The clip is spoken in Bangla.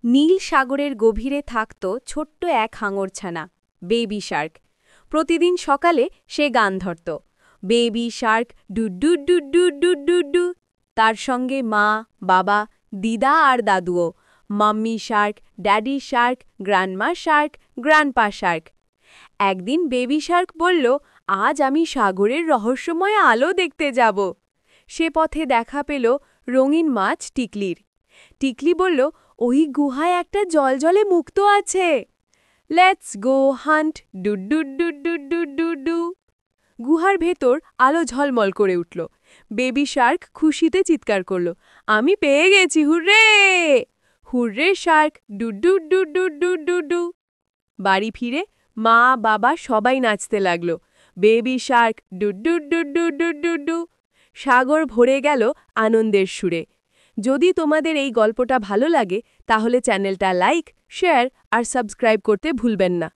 নীল সাগরের গভীরে থাকত ছোট্ট এক হাঙরছানা, বেবি শার্ক। প্রতিদিন সকালে সে গান ধরত, baby shark doo doo doo doo doo doo doo. তার সঙ্গে মা, বাবা, দিদা আর দাদুও, mummy shark, daddy shark, grandma shark, grandpa shark. একদিন বেবি শার্ক বলল, আজ আমি সাগরের রহস্যময় আলো দেখতে যাব। সে পথে দেখা পেল রঙিন মাছ টিকলির। টিকলি বলল, ওই গুহায় একটা জলজলে মুক্তো আছে। Let's go hunt doo doo doo doo doo doo doo. গুহার ভেতর আলো ঝলমল করে উঠল। বেবি শার্ক খুশিতে চিৎকার করল, আমি পেয়ে গেছি, hooray! Hooray shark doo doo doo doo doo doo doo. বাড়ি ফিরে মা, বাবা সবাই নাচতে লাগলো, baby shark doo doo doo doo doo doo doo. সাগর ভরে গেল আনন্দের সুরে। যদি তোমাদের এই গল্পটা ভালো লাগে তাহলে চ্যানেলটা লাইক, শেয়ার আর সাবস্ক্রাইব করতে ভুলবেন না।